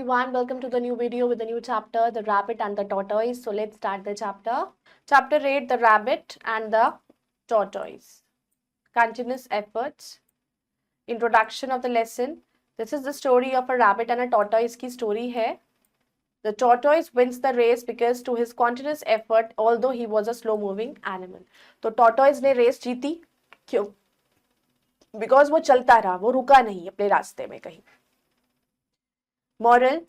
everyone, welcome to the new video with the new chapter, The Rabbit and the Tortoise. So let's start the chapter. Chapter 8, The Rabbit and the Tortoise. Continuous efforts. Introduction of the lesson. This is the story of a rabbit and a tortoise की story है. The tortoise wins the race because to his continuous effort, although he was a slow moving animal. तो tortoise ने race जीती. क्यों? Because वो चलता रहा, वो रुका नहीं अपने रास्ते में कहीं. Moral,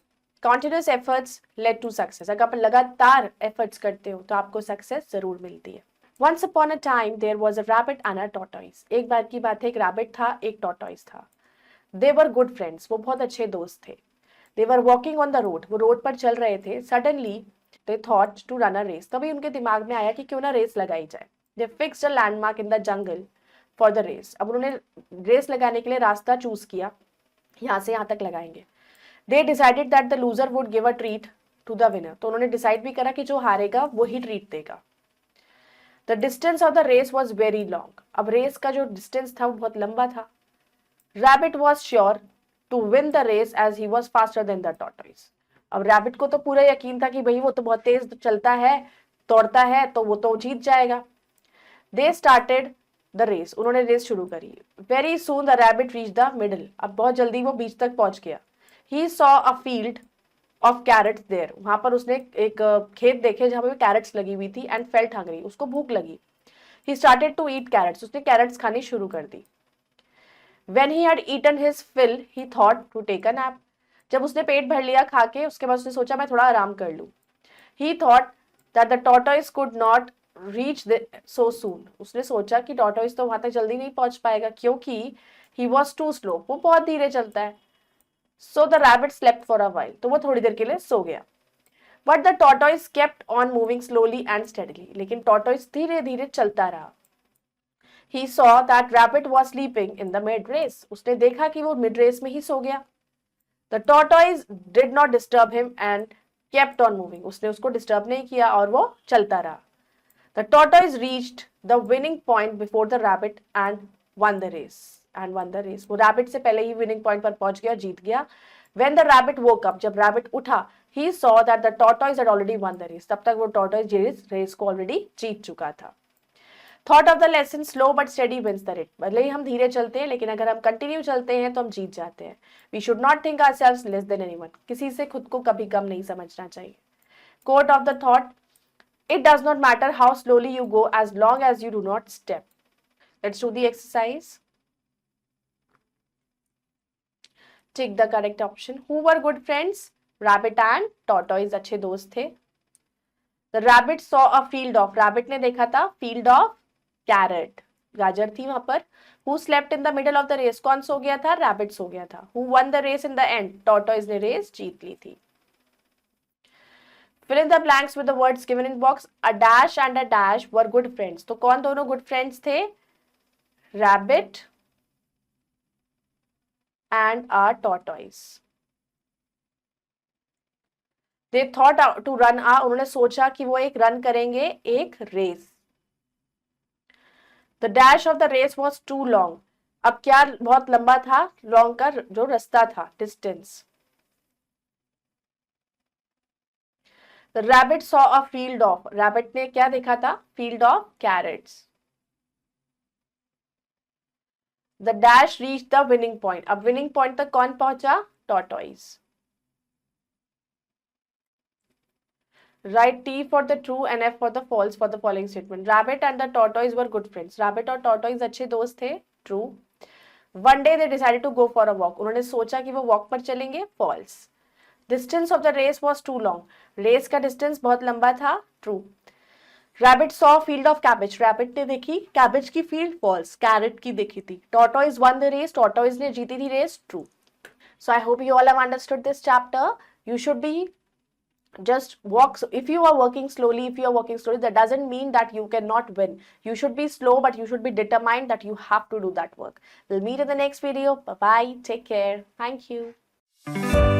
continuous efforts lead to success. अगर आप लगातार एफर्ट्स करते हो तो आपको सक्सेस जरूर मिलती है. Once upon a time there was a rabbit and a tortoise. एक बार की बात है, एक रैबिट था, एक टॉर्टॉइस था. They were good friends. वो बहुत अच्छे दोस्त थे. They were walking on the road. वो रोड पर चल रहे थे. Suddenly they thought to run a race. तभी उनके दिमाग में आया कि क्यों ना रेस लगाई जाए. They fixed a landmark in the jungle for the race. अब उन्होंने रेस लगाने के लिए रास्ता चूज किया, यहाँ से यहाँ तक लगाएंगे. They decided that the loser would give a treat to the winner. तो उन्होंने डिसाइड भी करा कि जो हारेगा वो ही ट्रीट देगा. The distance of the race was very long. अब रेस का जो डिस्टेंस था वो बहुत लंबा था. Rabbit was sure to win the race as he was faster than the tortoise. अब रैबिट को तो पूरा यकीन था कि भाई वो तो बहुत तेज चलता है, दौड़ता है, तो वो तो जीत जाएगा. They started the race. उन्होंने रेस शुरू करी. Very soon the rabbit reached the middle. अब बहुत जल्दी वो बीच तक पहुंच गया. He saw a field of carrots there. वहां पर उसने एक खेत देखे जहां पर कैरेट्स लगी हुई थी and felt hungry. उसको भूख लगी. He started to eat carrots. उसने कैरेट्स खानी शुरू कर दी. When he had eaten his fill, he thought to take a nap. जब उसने पेट भर लिया खा के, उसके बाद उसने सोचा मैं थोड़ा आराम कर लूं. He thought that the tortoise could not reach so soon. उसने सोचा कि tortoise तो वहां तक जल्दी नहीं पहुंच पाएगा क्योंकि he was too slow. वो बहुत धीरे चलता है. So the rabbit slept for a while. तो वो थोड़ी देर के लिए सो गया. But the tortoise kept on moving slowly and steadily. लेकिन tortoise धीरे धीरे चलता रहा. He saw that rabbit was sleeping in the mid race. उसने देखा कि वो mid race में ही सो गया. The tortoise did not disturb him and kept on moving. उसने उसको disturb नहीं किया और वो चलता रहा. The tortoise reached the winning point before the rabbit and won the race. वो रैबिट से पहले ही विनिंग पॉइंट पर पहुंच गया, जीत गया. When the rabbit woke up, जब रैबिट उठा, he saw that the tortoise had already won the race. तब तक वो टॉर्टॉइस रेस को ऑलरेडी जीत चुका था. Thought of the lesson, slow but steady wins the race. भले ही हम धीरे चलते हैं लेकिन अगर हम कंटिन्यू चलते हैं तो हम जीत जाते हैं. We should not think ourselves less than anyone. किसी से खुद को कभी कम नहीं समझना चाहिए. Quote of the thought, it does not matter how slowly you go as long as you do not step. Let's do the exercise. Take the correct option. Who were good friends? Rabbit and tortoise अच्छे दोस्त थे. The rabbit saw a field of. Rabbit ने देखा था field of carrot. गाजर थी वहां पर. Who slept in the middle of the race? कौन सो गया था? Rabbit सो गया था. Who won the race in the end? Tortoise ने रेस जीत ली थी. Fill in the blanks with the words given in box. A dash and a dash were good friends. तो कौन दोनों good friends थे? Rabbit and a tortoise. They thought to run a. उन्होंने सोचा कि वो एक रन करेंगे, एक race. The dash of the race was too long. अब क्या बहुत लंबा था? Long का जो रास्ता था, distance. The rabbit saw a field of. Rabbit ने क्या देखा था? Field of carrots. The dash reached the winning point. अब winning point तक कौन पहुंचा? Tortoise. Write T for the true and F for the false for the following statement. Rabbit and the tortoise were good friends. Rabbit और tortoise अच्छे दोस्त थे. True. One day they decided to go for a walk. उन्होंने सोचा कि वो walk पर चलेंगे. False. Distance of the race was too long. Race का distance बहुत लंबा था. True. Rabbit saw a field of cabbage. Rabbit ने देखी cabbage की field. False. Carrot की देखी थी. Tortoise won the race. Tortoise ने जीती थी race. True. So I hope you all have understood this chapter. You should be just walk. So if you are working slowly, that doesn't mean that you cannot win. You should be slow, but you should be determined that you have to do that work. We'll meet in the next video. Bye bye. Take care. Thank you.